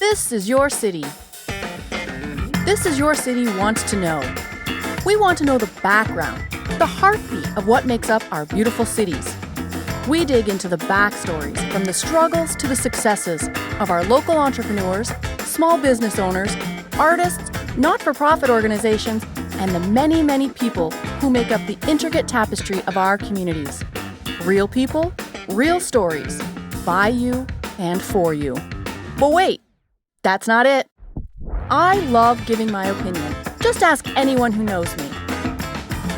This is your city. This is your city wants to know. We want to know the background, the heartbeat of what makes up our beautiful cities. We dig into the backstories, from the struggles to the successes of our local entrepreneurs, small business owners, artists, not-for-profit organizations, and the many, many people who make up the intricate tapestry of our communities. Real people, real stories, by you and for you. But wait, that's not it. I love giving my opinion. Just ask anyone who knows me.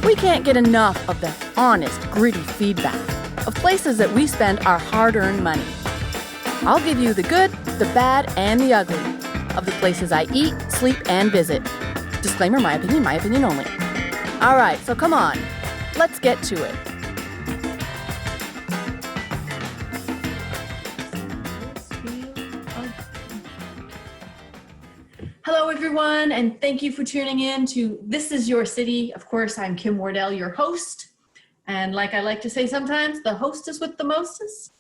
We can't get enough of the honest, gritty feedback of places that we spend our hard-earned money. I'll give you the good, the bad, and the ugly of the places I eat, sleep, and visit. Disclaimer, my opinion only. All right, so come on, let's get to it. Hello, everyone, and thank you for tuning in to This Is Your City. Of course, I'm Kim Wardell, your host. And like I like to say sometimes, the hostess with the mostest.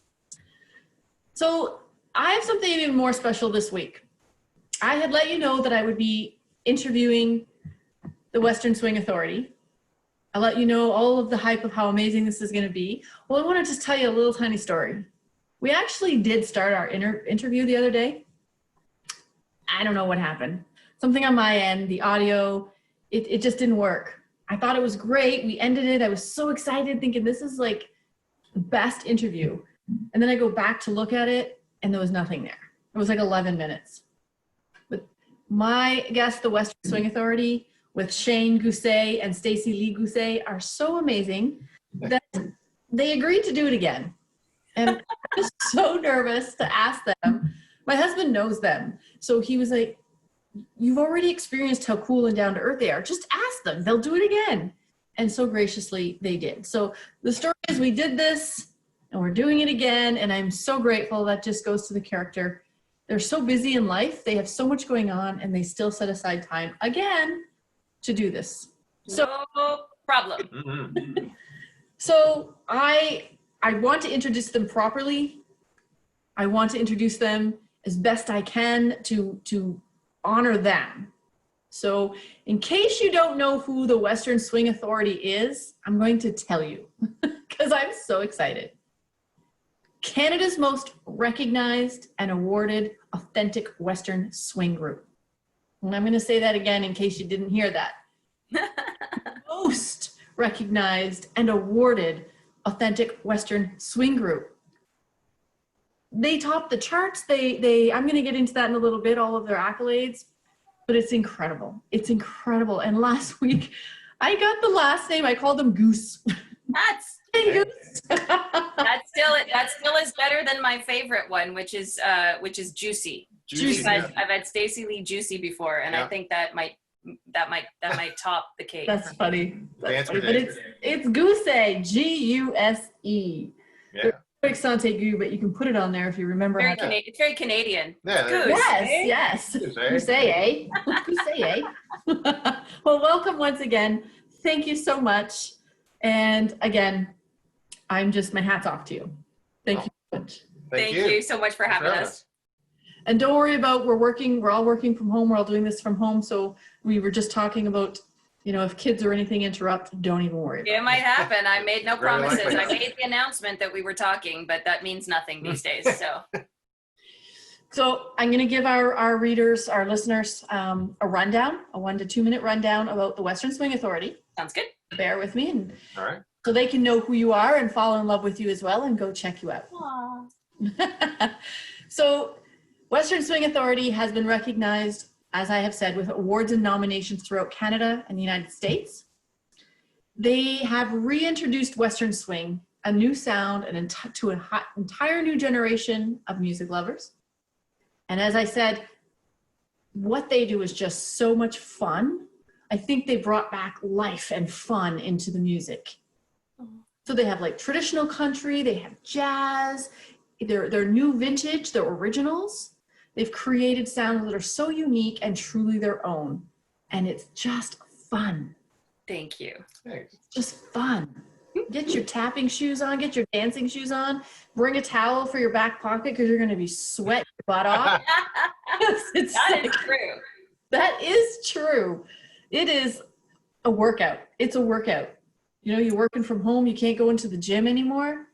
So I have something even more special this week. I had let you know that I would be interviewing the Western Swing Authority. I let you know all of the hype of how amazing this is going to be. Well, I want to just tell you a little tiny story. We actually did start our interview the other day. I don't know what happened. Something on my end, the audio, it just didn't work. I thought it was great. We ended it. I was so excited thinking this is like the best interview. And then I go back to look at it and there was nothing there. It was like 11 minutes. But my guest, the Western Swing Authority, with Shane Guse and Stacey Lee Guse, are so amazing that they agreed to do it again. And I was so nervous to ask them. My husband knows them. So he was like, you've already experienced how cool and down to earth they are. Just ask them. They'll do it again. And so graciously they did. So the story is we did this and we're doing it again. And I'm so grateful. That just goes to the character. They're so busy in life. They have so much going on and they still set aside time again to do this. So no problem. So I want to introduce them properly. I want to introduce them as best I can to honor them. So in case you don't know who the Western Swing Authority is, I'm going to tell you because I'm so excited. Canada's most recognized and awarded authentic Western swing group. And I'm going to say that again in case you didn't hear that. Most recognized and awarded authentic Western swing group. They topped the charts. I'm going to get into that in a little bit, all of their accolades, but it's incredible. It's incredible. And last week I got the last name. I called them Goose. That's Goose. that still is better than my favorite one, which is Juicy. Yeah. I've had Stacey Lee Guse before, and I think that might top the cake. That's funny. That's funny. But it's Goose, Guse. Yeah. Sante, but you can put it on there if you remember. It's very Canadian. Yeah, Goose, Yes. Goose, eh? Goose, eh? Well, welcome once again. Thank you so much. And again, my hat's off to you. Thank you so much. Thank you so much for having us. And don't worry about, we're all working from home. We're all doing this from home. So we were just talking about, if kids or anything interrupt, don't even worry. It might happen. I made no promises. likely. I made the announcement that we were talking, but that means nothing these days. So I'm going to give our readers, our listeners, a rundown, a 1 to 2 minute rundown about the Western Swing Authority. Sounds good. Bear with me, and All right. so they can know who you are and fall in love with you as well and go check you out. So Western Swing Authority has been recognized, as I have said, with awards and nominations throughout Canada and the United States. They have reintroduced Western Swing, a new sound, and to an entire new generation of music lovers. And as I said, what they do is just so much fun. I think they brought back life and fun into the music. So they have like traditional country, they have jazz, they're new vintage, they're originals. They've created sounds that are so unique and truly their own. And it's just fun. Thank you. Thanks. It's just fun. Get your tapping shoes on, get your dancing shoes on, bring a towel for your back pocket because you're going to be sweating your butt off. It's That is true. That is true. It is a workout. It's a workout. You know, you're working from home, you can't go into the gym anymore.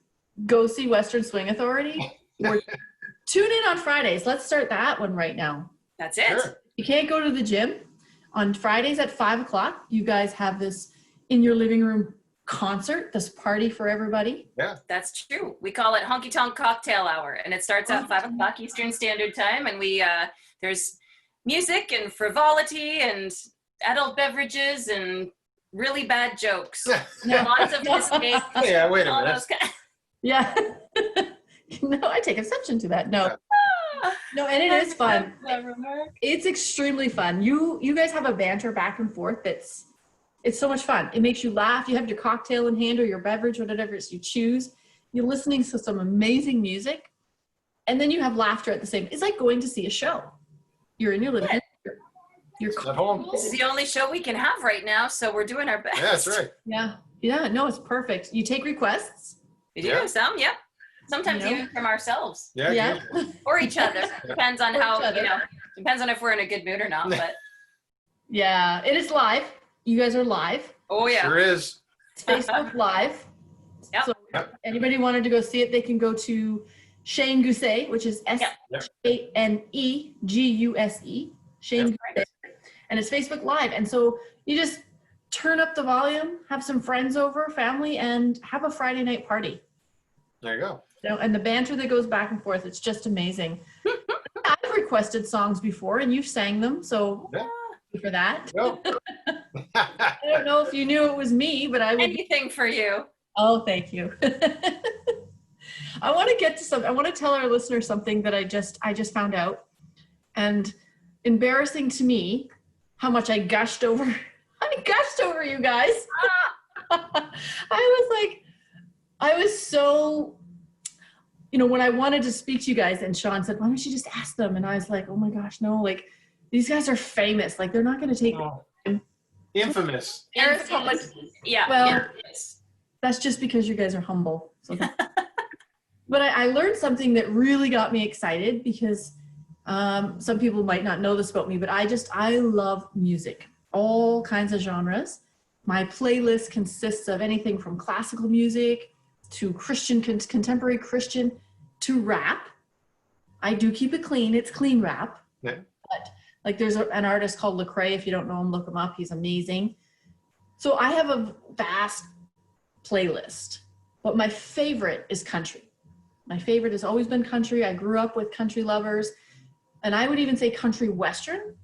Go see Western Swing Authority. Or tune in on Fridays. Let's start that one right now. That's it. Sure. You can't go to the gym. On Fridays at 5 o'clock, you guys have this in your living room concert, this party for everybody. Yeah. That's true. We call it Honky Tonk Cocktail Hour, and it starts at 5 o'clock Eastern Standard Time. And we there's music and frivolity and adult beverages and really bad jokes. Lots of piss-cake. Yeah, wait a all minute. those kind- Yeah. No, I take exception to that. No. No, and it is fun. It's extremely fun. You guys have a banter back and forth it's so much fun. It makes you laugh. You have your cocktail in hand or your beverage, whatever it is you choose. You're listening to some amazing music, and then you have laughter at the same. It's like going to see a show. You're in your living room. You're At home. This is the only show we can have right now, so we're doing our best. Yeah, that's right. Yeah. No, it's perfect. You take requests. We do Yeah. some, yeah. Sometimes You know? even from ourselves Yeah. Yeah. good. or each other. Depends on Or how, each other. depends on if we're in a good mood or not. But Yeah. It is live. You guys are live. oh yeah, Sure is. It's Facebook Live. Yep. So Yep. if anybody wanted to go see it, they can go to Shane Guse, which is ShaneGuse. Shane Yep. Guse. And it's Facebook Live. And so you just turn up the volume, have some friends over, family, and have a Friday night party. There you go. You know, and the banter that goes back and forth, it's just amazing. I've requested songs before and you've sang them, so Yeah. thank you for that. Go. I don't know if you knew it was me, but I would. anything for you. Oh, thank you. I want to get to something. I want to tell our listeners something that I just found out, and embarrassing to me, how much I gushed over. I gushed over you guys. I was so, when I wanted to speak to you guys, and Sean said, "Why don't you just ask them?" And I was like, "Oh my gosh, no! Like, these guys are famous. Like, they're not going to take." Oh. Infamous. Embarrassed how much. Yeah. Well, yes. That's just because you guys are humble. So but I learned something that really got me excited because some people might not know this about me, but I love music, all kinds of genres. My playlist consists of anything from classical music to Christian, contemporary Christian, to rap. I do keep it clean. It's clean rap. Yeah. But like there's an artist called Lecrae. If you don't know him, look him up. He's amazing. So I have a vast playlist, but my favorite is country. My favorite has always been country. I grew up with country lovers, and I would even say country western.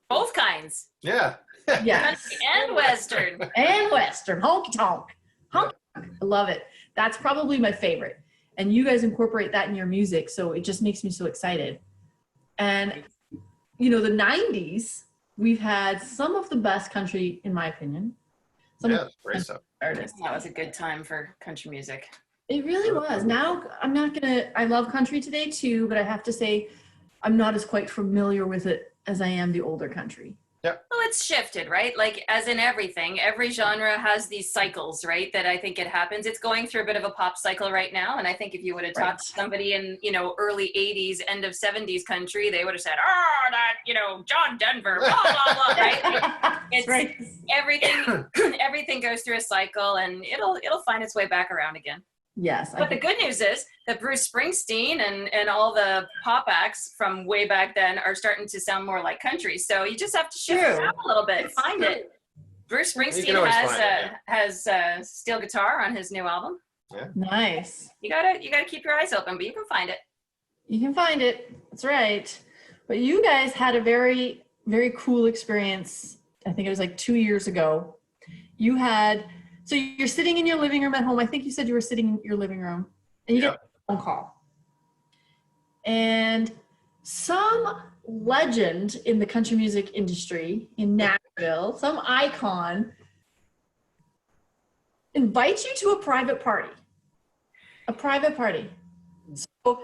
Both kinds. Yeah. Yes. Country and Western. And western, honky tonk. Honky tonk. I love it. That's probably my favorite. And you guys incorporate that in your music, so it just makes me so excited. And the 90s, we've had some of the best country, in my opinion. Some Yeah, of the great best stuff. artists. That was a good time for country music. It really was. Now, I love country today too, but I have to say I'm not as quite familiar with it as I am the older country. Well, it's shifted, right? Like as in everything, every genre has these cycles, right? That I think it happens. It's going through a bit of a pop cycle right now. And I think if you would have talked to somebody in, early 80s, end of 70s country, they would have said, oh, that, John Denver, blah, blah, blah, right? It's right. everything goes through a cycle and it'll find its way back around again. Yes. But the good news is that Bruce Springsteen and all the pop acts from way back then are starting to sound more like country. So you just have to shift it around a little bit, find it. Bruce Springsteen has steel guitar on his new album. Yeah. Nice. You gotta keep your eyes open, but you can find it. You can find it. That's right. But you guys had a very, very cool experience. I think it was like 2 years ago. So you're sitting in your living room at home. I think you said you were sitting in your living room and you get a phone call. And some legend in the country music industry in Nashville, some icon, invites you to a private party. A private party. So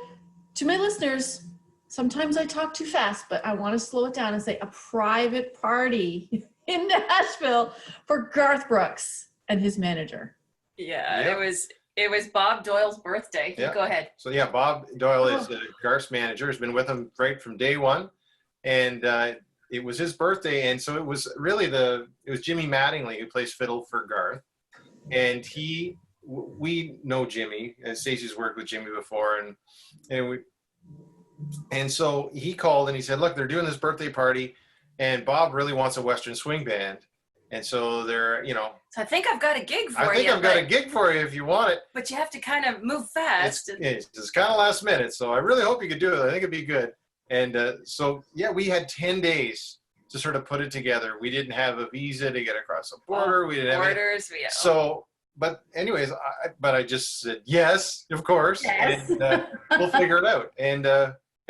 to my listeners, sometimes I talk too fast, but I want to slow it down and say a private party in Nashville for Garth Brooks and his manager. Yeah, Yep. It was Bob Doyle's birthday. Yeah. Go ahead. So yeah, Bob Doyle is Garth's manager. Has been with him right from day one, and it was his birthday, and so it was really it was Jimmy Mattingly who plays fiddle for Garth, and we know Jimmy, and Stacey's worked with Jimmy before, and so he called and he said, look, they're doing this birthday party, and Bob really wants a Western swing band, and so they're So I think I've got a gig for you. I think I've got a gig for you if you want it. But you have to kind of move fast. It's kind of last minute, so I really hope you could do it. I think it'd be good. And so, yeah, we had 10 days to sort of put it together. We didn't have a visa to get across the border. We didn't have borders. So, but anyways, I just said, yes, of course. Yes. And we'll figure it out. And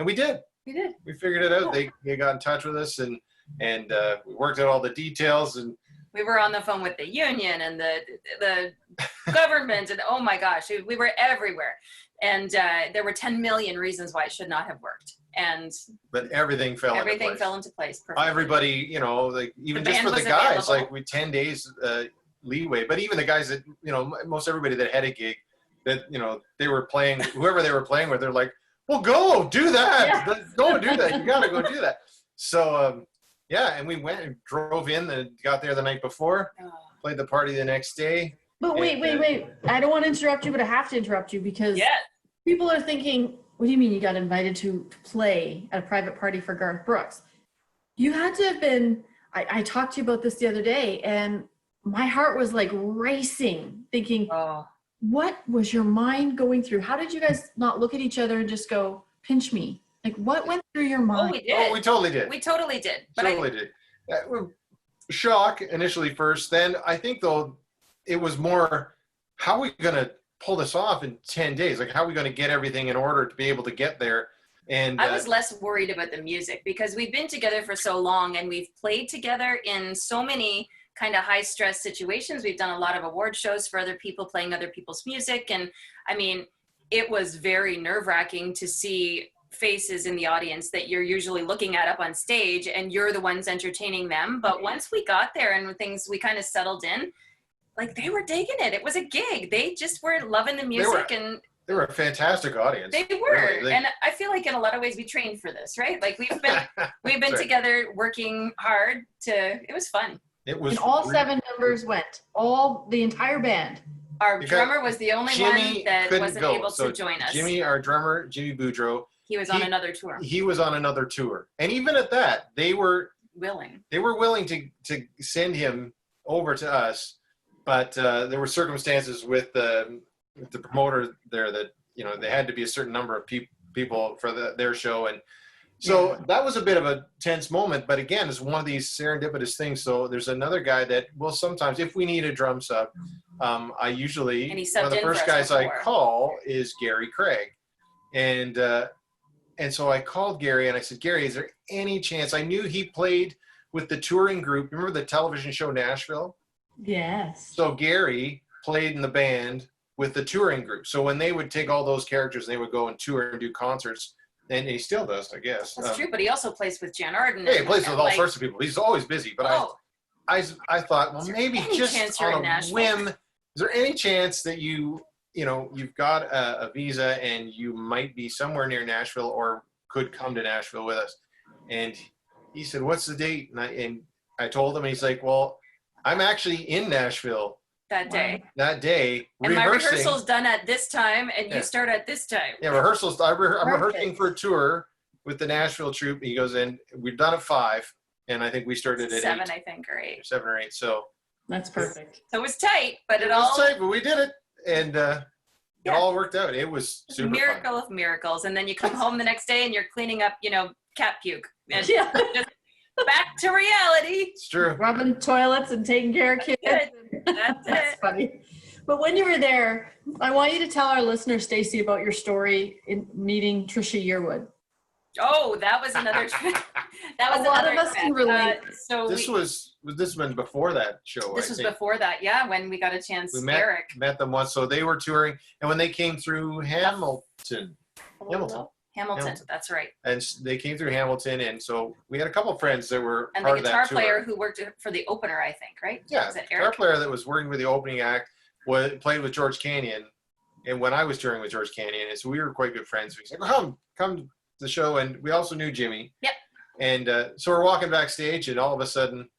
we did. We did. We figured it out. They got in touch with us and we worked out all the details, and we were on the phone with the union and the government, and oh my gosh, we were everywhere. And there were 10 million reasons why it should not have worked. But everything fell into place. Perfectly. Everybody, like even just for the guys, like we 10 days leeway. But even the guys that, most everybody that had a gig that, they were playing, whoever they were playing with, they're like, well, go do that. Yeah. Go do that. You got to go do that. So, yeah, and we went and drove in and got there the night before, played the party the next day. But wait. I don't want to interrupt you, but I have to interrupt you because people are thinking, what do you mean you got invited to play at a private party for Garth Brooks? You had to have been, I talked to you about this the other day, and my heart was like racing, thinking, what was your mind going through? How did you guys not look at each other and just go, pinch me? Like, what went through your mind? Oh, we did. Oh, we totally did. We totally did. Did. Shock initially first. Then I think, though, it was more, how are we going to pull this off in 10 days? Like, how are we going to get everything in order to be able to get there? And I was less worried about the music because we've been together for so long and we've played together in so many kind of high stress situations. We've done a lot of award shows for other people playing other people's music. And I mean, it was very nerve-wracking to see faces in the audience that you're usually looking at up on stage and you're the ones entertaining them. But once we got there and we kind of settled in, like they were digging it. It was a gig. They just were loving the music they were a fantastic audience. They were. Really. And I feel like in a lot of ways we trained for this, right? Like we've been together working hard it was fun. It was. And all 7 members went. The entire band. Our drummer was the only one that wasn't able to join us. Jimmy, our drummer, Jimmy Boudreau. He was on another tour. He was on another tour. And even at that, they were willing. They were willing to send him over to us. But there were circumstances with the promoter there that, they had to be a certain number of people for their show. And so that was a bit of a tense moment. But again, it's one of these serendipitous things. So there's another guy that will sometimes, if we need a drum sub, I usually, one of the first guys I call is Gary Craig. And so I called Gary and I said, Gary, is there any chance? I knew he played with the touring group. Remember the television show Nashville? Yes. So Gary played in the band with the touring group. So when they would take all those characters, they would go and tour and do concerts. And he still does, I guess. That's true, but he also plays with Jan Arden. Yeah, he plays with all sorts of people. He's always busy. But I thought, well, maybe just on a whim, is there any chance that you've got a visa and you might be somewhere near Nashville or could come to Nashville with us? And he said, what's the date? And I told him, and he's like, well, I'm actually in Nashville that day. And my rehearsal's done at this time, and you start at this time. Yeah, rehearsals. I'm rehearsing for a tour with the Nashville troupe. He goes in. We've done at 5, and I think we started at 7, 8. I think, or 8. 7 or 8. So that's perfect. So it was tight, but it was tight, but we did it, and it all worked out. It was super miracle fun. Of miracles. And then you come home the next day, and you're cleaning up, cat puke. And just back to reality. It's true. Rubbing toilets and taking care of kids. That's funny. But when you were there, I want you to tell our listeners, Stacey, about your story in meeting Trisha Yearwood. Oh, that was another. That was a lot of us can relate. So this was before that show. This was before that, yeah. When we got a chance, we Eric met them once. So they were touring, and when they came through Hamilton. That's right. And they came through Hamilton, and so we had a couple of friends that were and part the of that guitar tour. player who worked for the opener, I think, right? Yeah, was it the guitar player that was working with the opening act played with George Canyon and when I was touring with George Canyon, and so we were quite good friends. We said, come to the show, and we also knew Jimmy. Yep. And so we're walking backstage, and all of a sudden,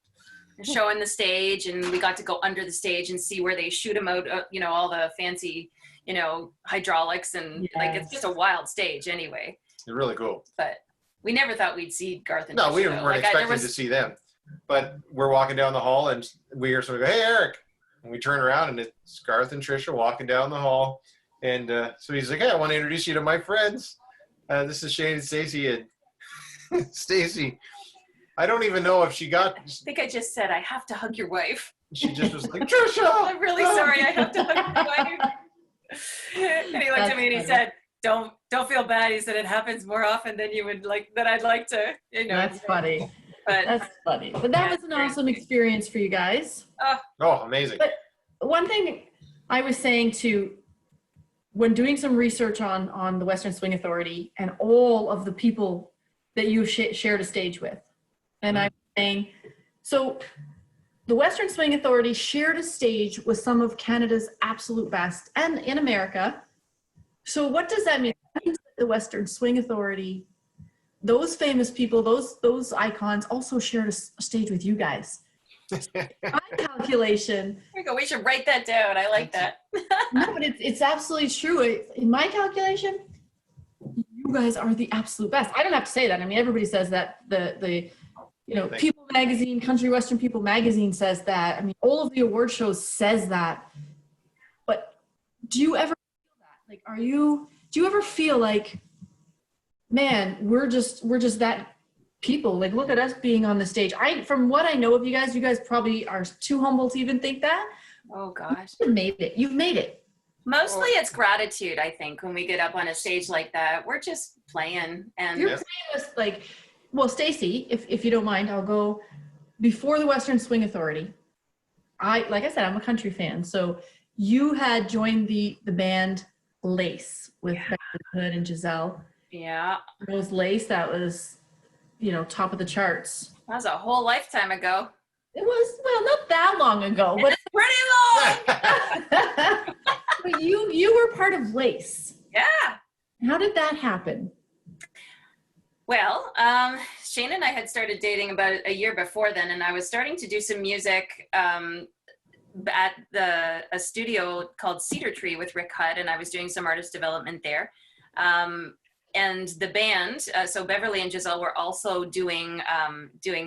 showing the stage, and we got to go under the stage and see where they shoot them out, all the fancy, hydraulics, and like, it's just a wild stage anyway. it's really cool. But we never thought we'd see Garth and No, Trish, we though. weren't expecting to see them. But we're walking down the hall, and we hear someone go, "Hey, Eric." And we turn around, and it's Garth and Trisha walking down the hall. And so he's like, "Hey, I want to introduce you to my friends. This is Shane and Stacey." And Stacey, I don't even know if she got... I think I just said, "I have to hug your wife." She just was like, "Trisha! I'm really sorry, I have to hug your wife. And he looked at me and he said, don't feel bad. He said, "It happens more often than you would like, that I'd like to, That's funny. But That's funny. But that was an awesome experience for you guys. Oh, amazing." But one thing I was saying when doing some research on the Western Swing Authority and all of the people that you shared a stage with, and I'm saying, so the Western Swing Authority shared a stage with some of Canada's absolute best, and in America. So what does that mean? That means that the Western Swing Authority, those famous people, those icons also shared a stage with you guys. My calculation. There you go. We should write that down. I like that. No, but it's absolutely true. In my calculation, you guys are the absolute best. I don't have to say that. I mean, everybody says that. The People Magazine, Country Western People Magazine says that. I mean, all of the award shows says that. But do you ever feel that? Like, do you ever feel like, man, we're just that people? Like, look at us being on the stage. From what I know of you guys probably are too humble to even think that. Oh gosh. You've made it. You've made it. Mostly it's gratitude, I think, when we get up on a stage like that. We're just playing. And You're playing with, like, well, Stacey, if you don't mind, I'll go before the Western Swing Authority. Like I said, I'm a country fan. So you had joined the band Lace with Becky Hood and Giselle. Yeah. It was Lace that was, top of the charts. That was a whole lifetime ago. It was, well, not that long ago, but Pretty long. but you were part of Lace. Yeah. How did that happen? Well, Shane and I had started dating about a year before then, and I was starting to do some music at a studio called Cedar Tree with Rick Hudd, and I was doing some artist development there. And the band, so Beverly and Giselle were also doing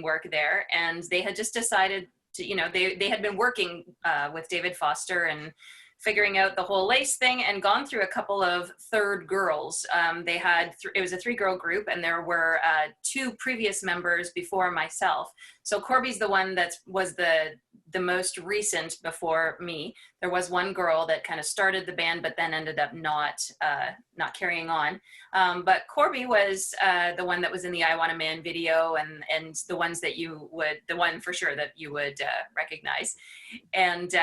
work there, and they had just decided to, they had been working with David Foster and figuring out the whole Lace thing, and gone through a couple of third girls. They had, it was a 3-girl group, and there were 2 previous members before myself. So Corby's the one that was the most recent before me. There was one girl that kind of started the band, but then ended up not carrying on. But Corby was the one that was in the I Want a Man video, and the ones that the one for sure that you would recognize. And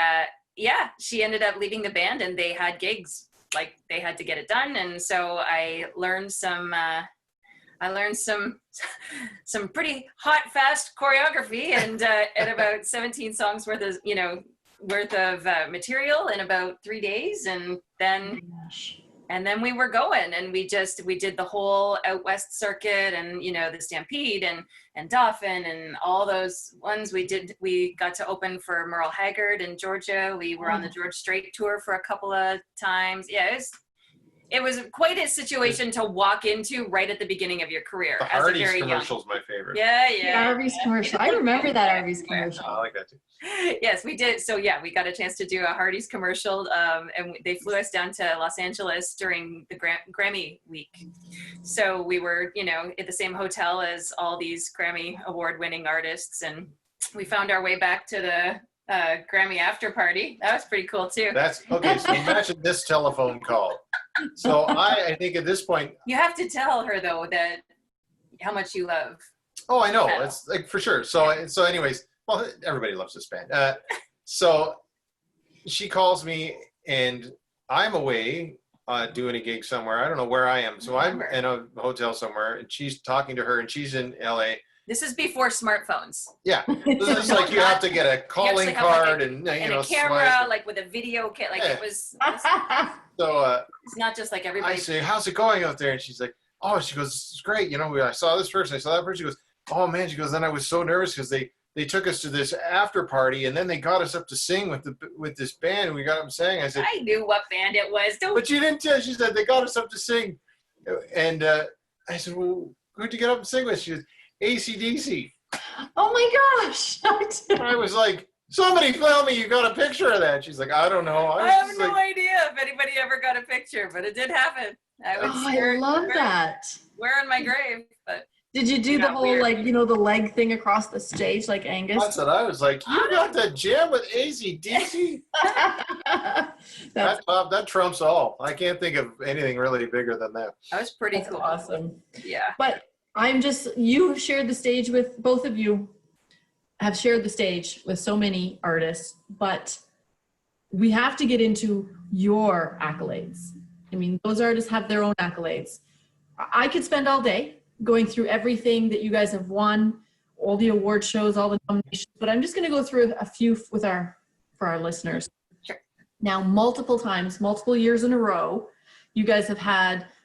yeah, she ended up leaving the band, and they had gigs, like they had to get it done. And so I learned some pretty hot, fast choreography, and about 17 songs worth of material in about 3 days. And then we were going, and we did the whole out west circuit, and the Stampede and Dauphin and all those ones we got to open for Merle Haggard in Georgia. We were on the George Strait tour for a couple of times. Yeah, it was quite a situation to walk into right at the beginning of your career. The Hardee's commercial is my favorite. Yeah. The Arby's commercial. I remember that Arby's commercial. I like that too. Yes, we did. So yeah, we got a chance to do a Hardee's commercial, and they flew us down to Los Angeles during the Grammy week. So we were, at the same hotel as all these Grammy award-winning artists, and we found our way back to the Grammy after party. That was pretty cool too. That's okay. So imagine this telephone call. So I think at this point, you have to tell her though that how much you love. Oh, I know. It's like for sure. So anyways, well, everybody loves this band. So she calls me, and I'm away doing a gig somewhere. I don't know where I am. So I'm in a hotel somewhere, and she's talking to her, and she's in LA. This is before smartphones. Yeah, this is like you have to get a calling card and a camera, like with a video kit. Like it was. So it's not just like everybody. I say, how's it going out there? And she's like, oh, she goes, it's great. You know, I saw this person, I saw that person. She goes, oh man, she goes, then I was so nervous because they took us to this after party and then they got us up to sing with this band and we got up saying. I said, I knew what band it was. But you didn't tell. She said they got us up to sing, and I said, well, who'd you get up and sing with? She goes, AC/DC. Oh my gosh! I was like, somebody tell me you got a picture of that. She's like, I don't know. I have no idea if anybody ever got a picture, but it did happen. I love that. Wearing my grave, but. Did you do the whole weird. Like, you know, the leg thing across the stage like Angus? That's what I was like. You got that jam with AC/DC? that trumps all. I can't think of anything really bigger than that. That was pretty That's cool. Awesome. Yeah. But you shared the stage with, both of you have shared the stage with so many artists, but we have to get into your accolades. I mean, those artists have their own accolades. I could spend all day going through everything that you guys have won, all the award shows, all the nominations, but I'm just going to go through a few for our listeners. Sure. Now, multiple times, multiple years in a row, you guys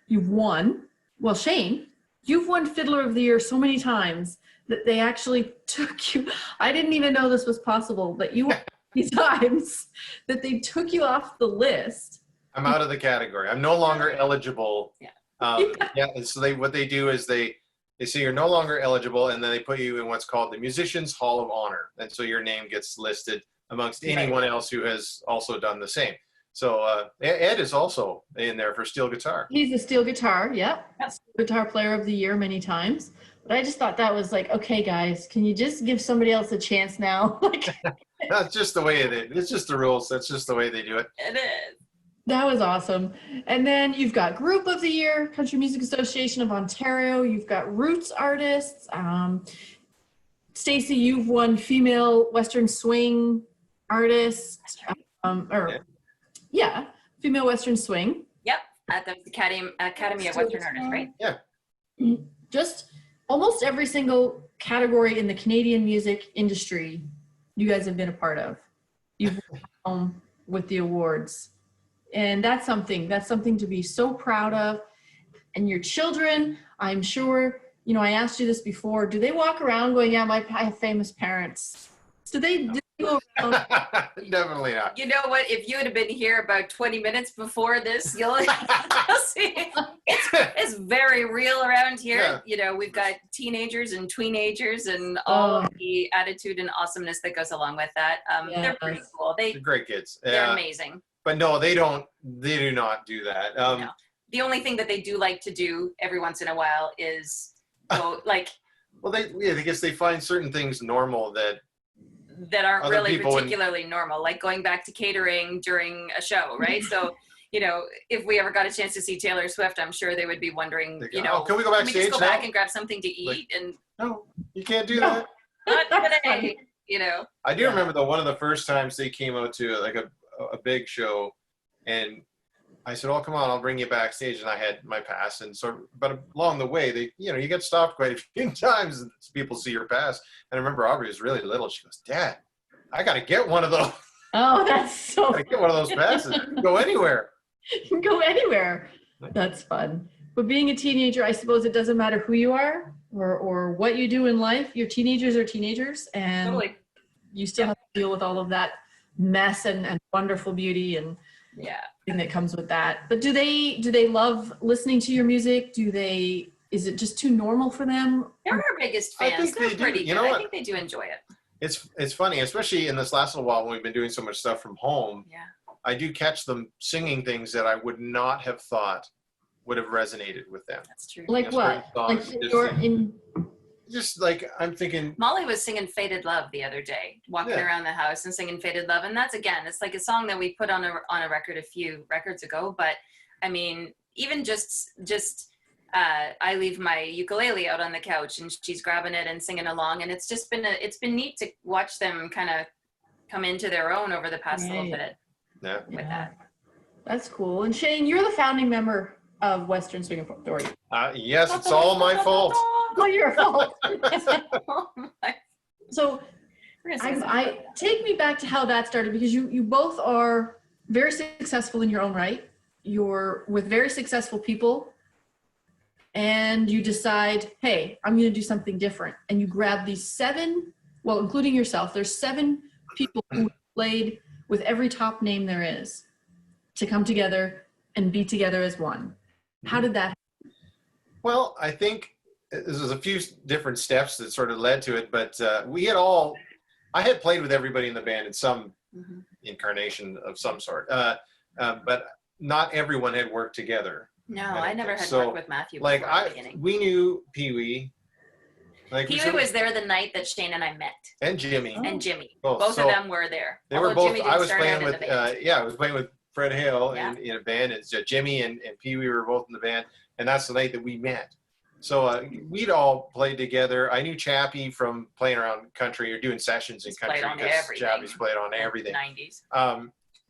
you've won. Well, Shane, you've won Fiddler of the Year so many times that they actually took you. I didn't even know this was possible, but you won many times that they took you off the list. I'm out of the category. I'm no longer eligible. Yeah. And so what they do is they say you're no longer eligible, and then they put you in what's called the Musicians Hall of Honor, and so your name gets listed amongst anyone else who has also done the same. So Ed is also in there for steel guitar. He's a steel guitar, yep. Guitar player of the year many times. But I just thought that was like, okay, guys, can you just give somebody else a chance now? Like, that's just the way it's just the rules. That's just the way they do it. It is. That was awesome. And then you've got Group of the Year, Country Music Association of Ontario. You've got Roots Artists. Stacey, you've won Female Western Swing Artist. Female Western Swing. Yep, at the Academy of Western Artists, right? Yeah. Just almost every single category in the Canadian music industry you guys have been a part of. You've won with the awards. And that's something to be so proud of. And your children, I'm sure, you know, I asked you this before, do they walk around going, yeah, I have famous parents? Do they go around? Definitely not. You know what? If you would have been here about 20 minutes before this, you'll see. It's very real around here. Yeah. You know, we've got teenagers and tweenagers and all of the attitude and awesomeness that goes along with that. They're pretty cool. They're great kids. They're amazing. But no, they do not do that. No. The only thing that they do like to do every once in a while is go like. Well, I guess they find certain things normal that aren't really particularly normal, like going back to catering during a show, right? So, you know, if we ever got a chance to see Taylor Swift, I'm sure they would be wondering, you know, can we go backstage? Can we just go back and grab something to eat? And no, you can't do that. Not today, you know. I do remember though, one of the first times they came out to like a big show, and I said, oh, come on, I'll bring you backstage. And I had my pass. And so, but along the way, you get stopped quite a few times and people see your pass. And I remember Aubrey was really little. She goes, Dad, I got to get one of those. Oh, that's so I get one of those passes. You can go anywhere. You can go anywhere. That's fun. But being a teenager, I suppose it doesn't matter who you are or what you do in life. Your teenagers are teenagers, and totally. You still have to deal with all of that mess and wonderful beauty and that comes with that. But do they love listening to your music? Is it just too normal for them? They're our biggest fans. They're pretty good. I think they do enjoy it. It's funny, especially in this last little while when we've been doing so much stuff from home. Yeah. I do catch them singing things that I would not have thought would have resonated with them. That's true. Like what? Like just like I'm thinking. Molly was singing Faded Love the other day, walking around the house and singing Faded Love. And that's, again, it's like a song that we put on a record a few records ago. But I mean, even just I leave my ukulele out on the couch and she's grabbing it and singing along. And it's just been it's been neat to watch them kind of come into their own over the past little bit. Yeah. With that. That's cool. And Shane, you're the founding member of Western Swing Authority. Yes, it's all my fault. not your fault. Oh my. So We're gonna say something. I take me back to how that started, because you both are very successful in your own right. You're with very successful people, and you decide, hey, I'm going to do something different. And you grab these 7, well, including yourself, there's 7 people who played with every top name there is to come together and be together as one. How did that happen? Well, I think there's a few different steps that sort of led to it, but I had played with everybody in the band in some incarnation of some sort, but not everyone had worked together. No, I never had So, worked with Matthew Like before the beginning. we knew Pee-wee. Pee-wee was there the night that Shane and I met. And Jimmy. And Jimmy. Both. Both So of them were there. They were Although both. Jimmy didn't I was start playing out in with the band. I was playing with Fred Hale Yeah. in a band. It's Jimmy and Pee-wee were both in the band, and that's the night that we met. So we'd all played together. I knew Chappie from playing around country or doing sessions in He's country, played on because everything. Chappie's played on everything. 90s.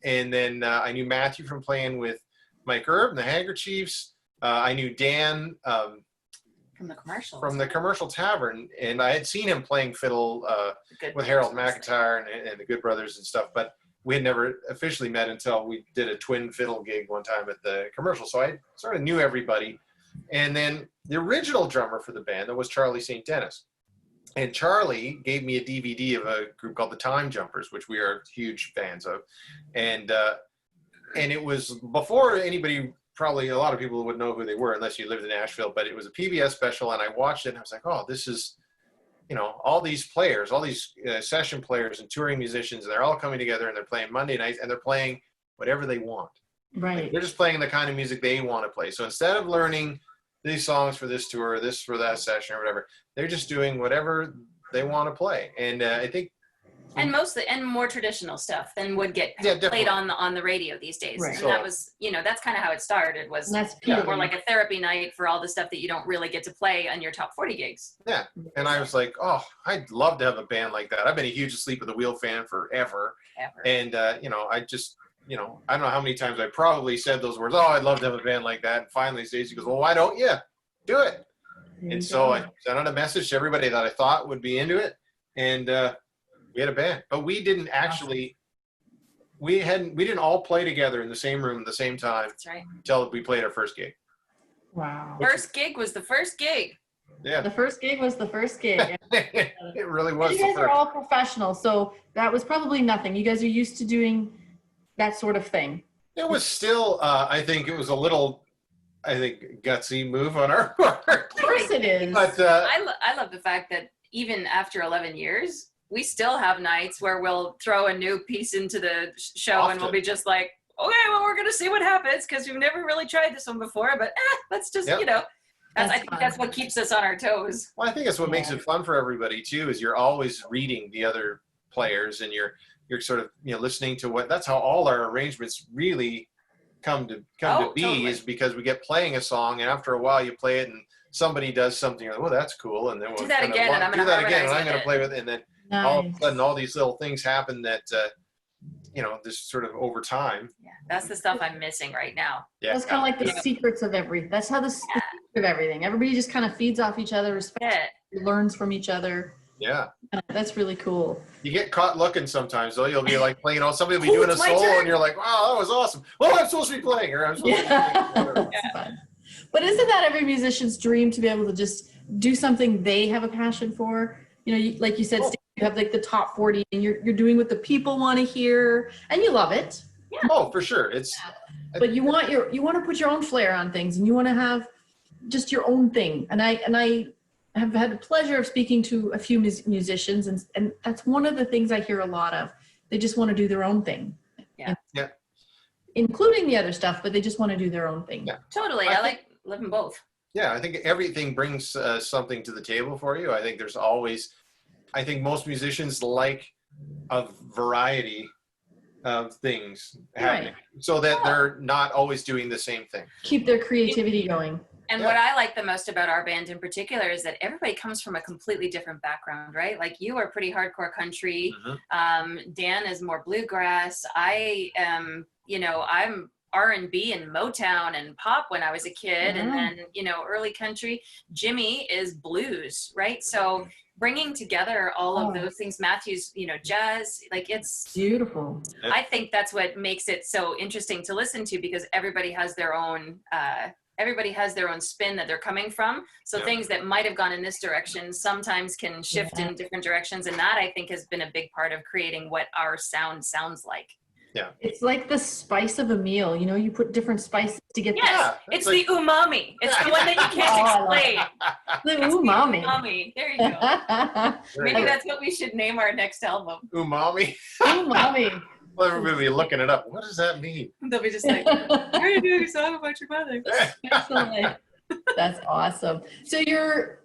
And then I knew Matthew from playing with Mike Erb and the Handkerchiefs. I knew Dan From the commercials. from the Commercial Tavern, and I had seen him playing fiddle with Harold McIntyre and the Good Brothers and stuff, but we had never officially met until we did a twin fiddle gig one time at the Commercial. So I sort of knew everybody. And then the original drummer for the band, that was Charlie St. Dennis. And Charlie gave me a DVD of a group called the Time Jumpers, which we are huge fans of. And it was before anybody, probably a lot of people would know who they were unless you lived in Nashville, but it was a PBS special, and I watched it and I was like, oh, this is, all these players, all these session players and touring musicians, and they're all coming together and they're playing Monday nights and they're playing whatever they want. Right. Like, they're just playing the kind of music they want to play. So instead of learning these songs for this tour, this for that session or whatever, they're just doing whatever they want to play. And I think, and more traditional stuff than would get definitely played on the radio these days. Right. And So- that was, that's kind of how it started, was And that's more Pee-wee. like a therapy night for all the stuff that you don't really get to play on your top 40 gigs. and I was like, oh, I'd love to have a band like that. I've been a huge Asleep at the Wheel fan forever. Ever. And, I just, I don't know how many times I probably said those words, oh, I'd love to have a band like that. And finally Stacey goes, well, why don't you do it? And so I sent out a message to everybody that I thought would be into it. And we had a band, but we didn't actually, we didn't all play together in the same room at the same time That's right. until we played our first gig. Wow. First gig was the first gig. Yeah, The first gig was the first gig. it really was You the guys are first. all professionals, so that was probably nothing. You guys are used to doing that sort of thing. It was still, I think it was a little, gutsy move on our part. Of course it is. But I love the fact that even after 11 years, we still have nights where we'll throw a new piece into the show and we'll Often. be just like, okay, well, we're going to see what happens because we've never really tried this one before, but let's just, Yep. I That's think fun. that's what keeps us on our toes. well, I think that's what makes Yeah. it fun for everybody too, is you're always reading the other players and you're sort of, listening to that's how all our arrangements really come to be, Totally. is because we get playing a song and after a while you play it and somebody does something, you're like, well, that's cool. And then we'll Do that kinda again, and I'm do gonna that again and harmonize I'm going to with play with it. And then all of Nice. a sudden all these little things happen that, just sort of over time. Yeah, that's the stuff I'm missing right now. Yeah. That's kind of like the secrets of everything. That's how the secret of everything. Everybody just kind of feeds off each other, respects, Yeah. learns from each other. Yeah. That's really cool. You get caught looking sometimes, though. You'll be like playing, somebody will be Oh, doing a it's my solo, turn. and you're like, wow, that was awesome. Well, I'm supposed to be playing, or I'm supposed to be Yeah. playing. Whatever. That's fun. But isn't that every musician's dream, to be able to just do something they have a passion for? Like you said, Oh. Steve, you have like the top 40 and you're doing what the people want to hear and you love it. Oh, for sure. It's But you want to put your own flair on things and you want to have just your own thing. And I have had the pleasure of speaking to a few musicians and that's one of the things I hear a lot of. They just want to do their own thing. Yeah. Yeah. Including the other stuff, but they just want to do their own thing. Yeah. Totally. I I like living both. yeah. I think everything brings something to the table for you. I think there's always. I think most musicians like a variety of things happening, so that they're not always doing the same thing. Keep their creativity going. And Yeah. what I like the most about our band in particular is that everybody comes from a completely different background, right? Like you are pretty hardcore country. Mhm. Dan is more bluegrass. I am, I'm R&B and Motown and pop when I was a kid, and then, you know, early country. Jimmy is blues, right? So bringing together all of those things, Matthew's, you know, jazz, like it's beautiful. I think that's what makes it so interesting to listen to, because everybody has their own spin that they're coming from. So things that might have gone in this direction sometimes can shift in different directions. And that, I think, has been a big part of creating what our sound sounds like. Yeah. It's like the spice of a meal. You know, you put different spices to get it's like, the umami. It's the one that you can't explain. The umami. Umami. There you go. Maybe that's what we should name our next album. Umami. Umami. Well, everybody will be looking it up. What does that mean? They'll be just like, how are you doing a song about your mother? Excellent. That's awesome. So your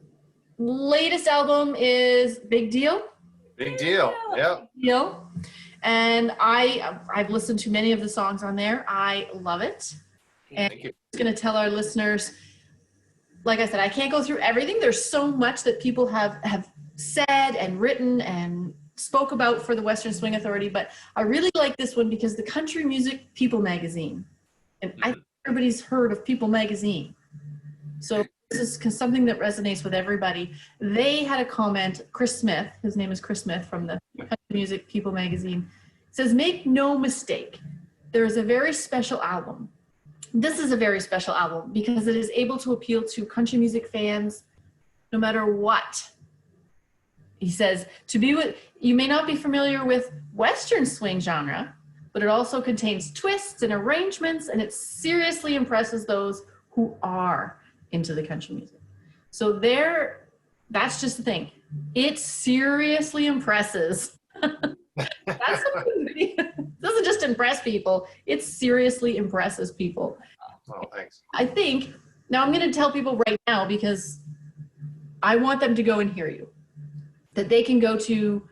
latest album is Big Deal? Big Deal. Yep. Big Deal. And I've listened to many of the songs on there. I love it. And Thank you. I'm going to tell our listeners, like I said, I can't go through everything. There's so much that people have said and written and spoke about for the Western Swing Authority, but I really like this one because the Country Music People magazine, and I think everybody's heard of People magazine. So this is something that resonates with everybody. They had a comment, Chris Smith, his name is Chris Smith from the Country Music People magazine, says, make no mistake, there is a very special album. This is a very special album because it is able to appeal to country music fans no matter what. He says, you may not be familiar with Western swing genre, but it also contains twists and arrangements, and it seriously impresses those who are into the country music. So that's just the thing. It seriously impresses. That's something it doesn't just impress people, it seriously impresses people. Oh, thanks. I think, now I'm going to tell people right now because I want them to go and hear you, that they can go to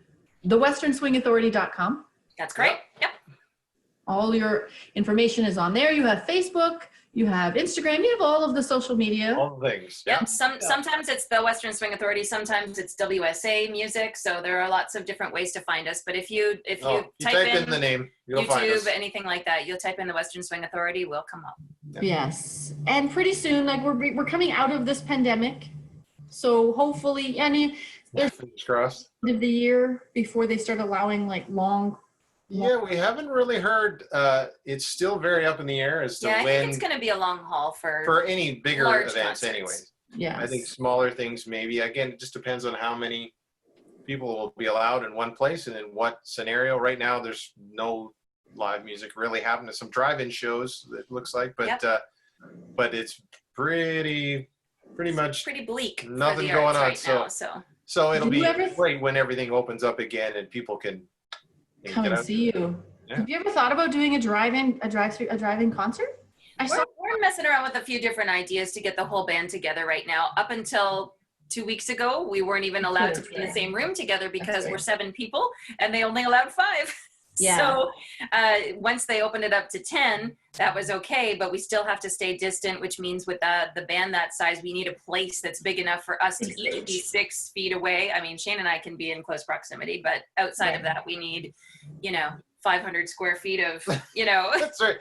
thewesternswingauthority.com. That's great. Yep. All your information is on there. You have Facebook, you have Instagram, you have all of the social media. All the things. Yep. Sometimes it's the Western Swing Authority, sometimes it's WSA Music. So there are lots of different ways to find us. But if you type in the name, you'll find us. YouTube, anything like that, you'll type in the Western Swing Authority, we'll come up. Yep. Yes. And pretty soon, like we're coming out of this pandemic. So hopefully, I mean, there's fingers crossed. End of the year before they start allowing like long. Yeah, we haven't really heard. It's still very up in the air as to I when think it's going to be a long haul for any bigger large events. concerts. Anyway, Yeah. I think smaller things maybe. Again, it just depends on how many people will be allowed in one place and in what scenario. Right now, there's no live music really happening. Some drive-in shows, it looks like, but it's pretty much pretty bleak. nothing for the going arts on. right now, So it'll Did be you great when everything opens up again and people can come and see you. Yeah. Have you ever thought about doing a drive-in concert? We're messing around with a few different ideas to get the whole band together right now. Up until 2 weeks ago, we weren't even allowed to be in the same room together because we're 7 people and they only allowed 5. Yeah. So once they opened it up to 10, that was okay, but we still have to stay distant, which means with the band that size, we need a place that's big enough for us to each be 6 feet away. I mean, Shane and I can be in close proximity, but outside of that, we need, 500 square feet of, That's right.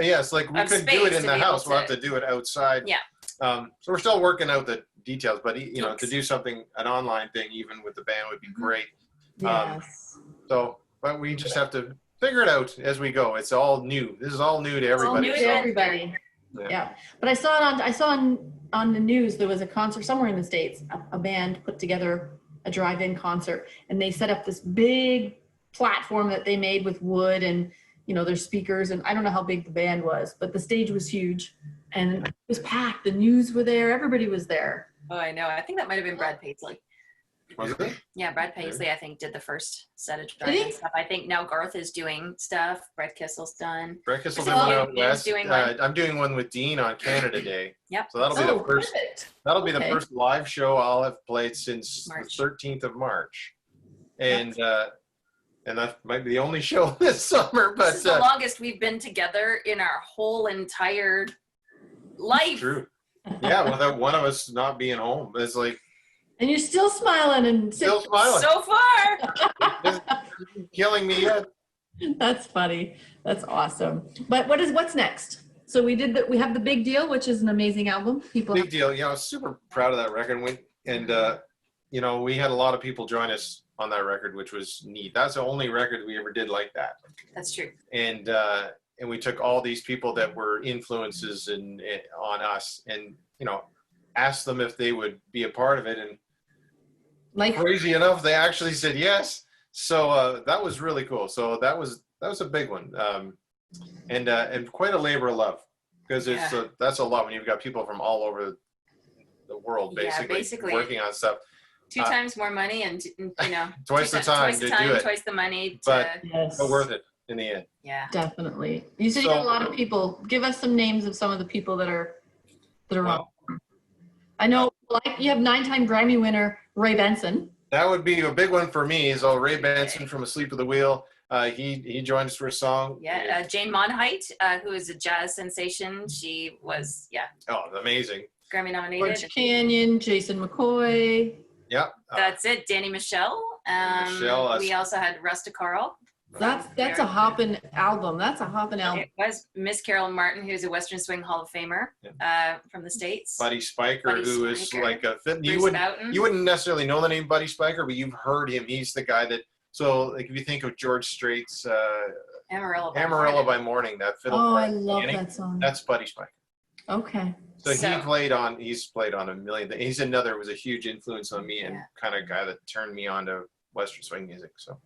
Yes, like we couldn't do it in the house. We'll have to do it outside. Yeah. So we're still working out the details, but to do an online thing, even with the band, would be great. Yes. But we just have to figure it out as we go. It's all new. This is all new to everybody. All new to everybody. Yeah. But I saw on the news, there was a concert somewhere in the States, a band put together a drive-in concert, and they set up this big platform that they made with wood and, their speakers. And I don't know how big the band was, but the stage was huge and it was packed. The news were there. Everybody was there. Oh, I know. I think that might have been Brad Paisley. Was it? Yeah, Brad Paisley, I think, did the first set of drive-in stuff. I think now Garth is doing stuff. Brett Kissel's done. Brett Kissel's doing one out west. I'm doing one with Dean on Canada Day. Yep. So that'll be the first. Perfect. That'll be the first live show I'll have played since the 13th of March, and that might be the only show this summer. But this is the longest we've been together in our whole entire life. True. Yeah, without one of us not being home, it's like. And you're still smiling and Still smiling. So far. Killing me yet. That's funny. That's awesome. But what's next? So we have the Big Deal, which is an amazing album. Big deal. I was super proud of that record. We had a lot of people join us on that record, which was neat. That's the only record we ever did like that. That's true. And we took all these people that were influences on us, and asked them if they would be a part of it. And crazy enough, they actually said yes. So that was really cool. So that was a big one, and quite a labor of love, because that's a lot when you've got people from all over the world basically working on stuff. 2 times more money and twice the time to do it, twice the money, but worth it in the end. Yeah, definitely. You said you got a lot of people. Give us some names of some of the people that are on. I know, you have 9-time Grammy winner Ray Benson. That would be a big one for me. Is Ray Benson from Asleep at the Wheel. He joined us for a song. Yeah, Jane Monheit, who is a jazz sensation. She was amazing. Grammy nominated. Orange Canyon, Jason McCoy. Yep. That's it. Danny Michelle. We also had Rusta Carl. That's a hoppin' album. It was Miss Carol Martin, who's a Western Swing Hall of Famer from the States. Buddy Spiker, who is like you wouldn't necessarily know the name Buddy Spiker, but you've heard him. He's the guy that. So like if you think of George Strait's Amarillo by Morning, that fiddle. Oh, I love that song. That's Buddy Spiker. Okay. So he's played on a million things. Was a huge influence on me and kind of guy that turned me on to Western swing music. So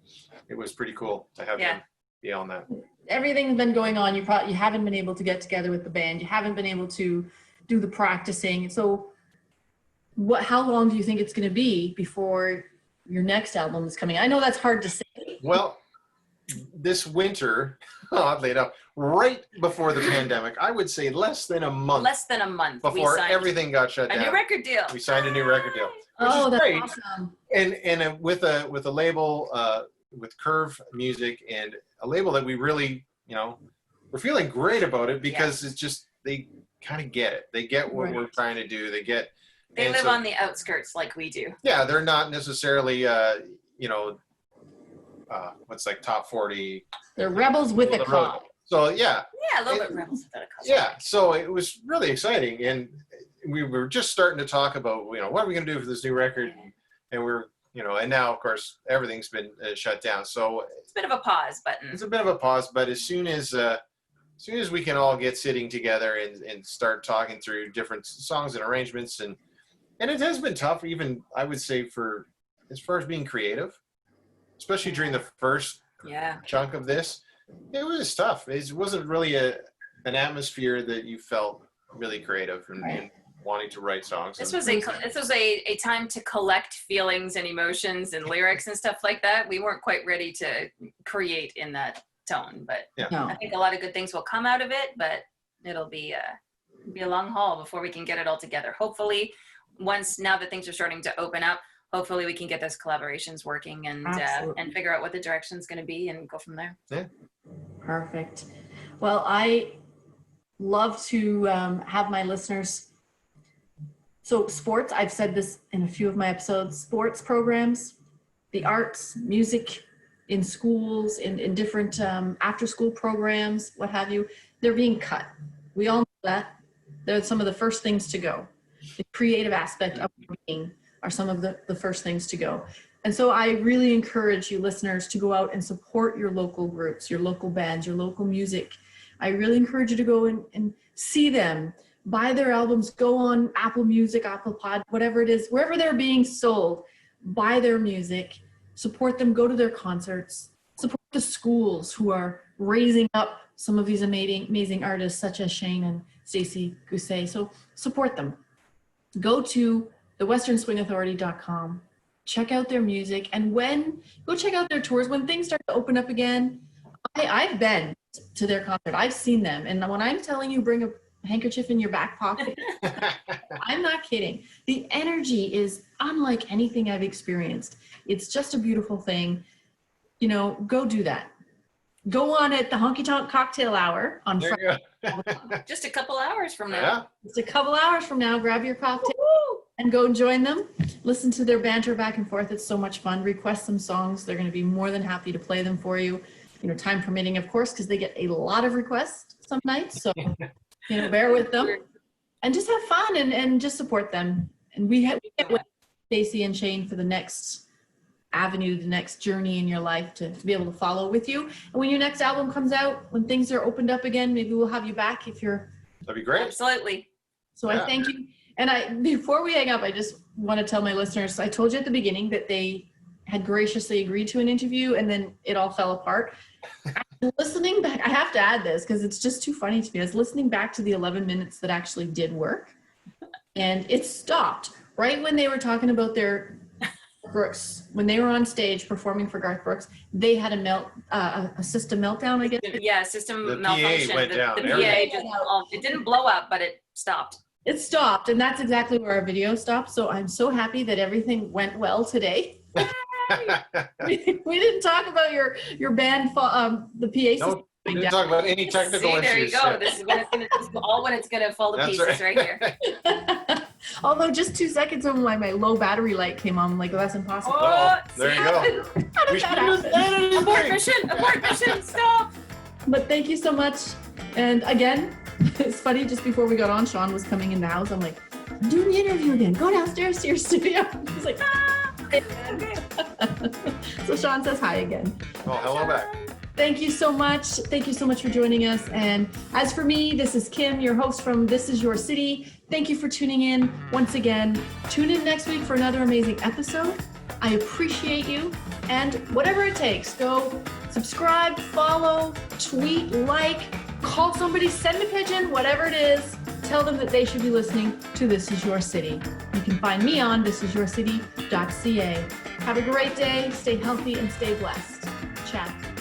it was pretty cool to have him be on that. Everything's been going on. You haven't been able to get together with the band. You haven't been able to do the practicing. So how long do you think it's going to be before your next album is coming? I know that's hard to say. Well, this winter, oddly enough, right before the pandemic, I would say less than a month before everything got shut down. A new record deal. We signed a new record deal. Oh, that's great. Awesome. And with a label, with Curve Music, and a label that we really, we're feeling great about it, because it's just, they kind of get it. They get what we're trying to do. They live on the outskirts like we do. Yeah, they're not necessarily, what's like top 40. They're rebels with a cause. So a little bit rebels without a cause. Yeah, so it was really exciting, and we were just starting to talk about, what are we going to do for this new record, and we're, and now of course everything's been shut down. So it's a bit of a pause button. It's a bit of a pause, but as soon as we can all get sitting together and start talking through different songs and arrangements, and it has been tough, even I would say, for as far as being creative, especially during the first chunk of this. It was tough. It wasn't really an atmosphere that you felt really creative and wanting to write songs. This was a time to collect feelings and emotions and lyrics and stuff like that. We weren't quite ready to create in that tone, but I think a lot of good things will come out of it, but it'll be a long haul before we can get it all together. Hopefully, now that things are starting to open up, hopefully we can get those collaborations working and figure out what the direction's going to be and go from there. Yeah. Perfect. Well, I love to have my listeners. So sports, I've said this in a few of my episodes, sports programs, the arts, music in schools, in different after-school programs, what have you, they're being cut. We all know that. They're some of the first things to go. The creative aspect of being are some of the first things to go. And so I really encourage you listeners to go out and support your local groups, your local bands, your local music. I really encourage you to go and see them, buy their albums, go on Apple Music, Apple Pod, whatever it is, wherever they're being sold, buy their music, support them, go to their concerts, support the schools who are raising up some of these amazing artists such as Shane and Stacey Guse. So support them. Go to thewesternswingauthority.com. Check out their music, and go check out their tours. When things start to open up again, I've been to their concert. I've seen them, and when I'm telling you, bring a handkerchief in your back pocket, I'm not kidding. The energy is unlike anything I've experienced. It's just a beautiful thing. Go do that. Go on at the Honky Tonk Cocktail Hour on Friday. Just a couple hours from now. Yeah. Just a couple hours from now. Grab your cocktail and go join them. Listen to their banter back and forth. It's so much fun. Request some songs. They're going to be more than happy to play them for you. time permitting, of course, because they get a lot of requests some nights. So, bear with them and just have fun and just support them. And we get with Stacey and Shane for the next avenue, the next journey in your life to be able to follow with you. And when your next album comes out, when things are opened up again, maybe we'll have you back if you're. That'd be great. Absolutely. So I thank you. And before we hang up, I just want to tell my listeners, I told you at the beginning that they had graciously agreed to an interview and then it all fell apart. Listening back, I have to add this because it's just too funny to me. I was listening back to the 11 minutes that actually did work, and it stopped right when they were talking about their Brooks. When they were on stage performing for Garth Brooks, they had a system meltdown, I guess. Yeah, system The malfunction. PA went down. The PA it didn't blow up, but it stopped. It stopped, and that's exactly where our video stopped. So I'm so happy that everything went well today. we didn't talk about your band, the PA system. No, we didn't talk about any technical issues. There you go. This is when it's gonna fall to pieces right here. Although just 2 seconds of my low battery light came on, I'm like, oh, that's impossible. Oh, there you go. How did that happen? Abort mission, stop. But thank you so much. And again, it's funny, just before we got on, Sean was coming in the house. I'm like, I'm doing the interview again. Go downstairs to your studio. He's like, Okay. So Sean says hi again. Oh, hello back. Thank you so much. Thank you so much for joining us. And as for me, this is Kim, your host from This Is Your City. Thank you for tuning in once again. Tune in next week for another amazing episode. I appreciate you. And whatever it takes, go subscribe, follow, tweet, like, call somebody, send a pigeon, whatever it is. Tell them that they should be listening to This Is Your City. You can find me on thisisyourcity.ca. Have a great day. Stay healthy and stay blessed. Chapman.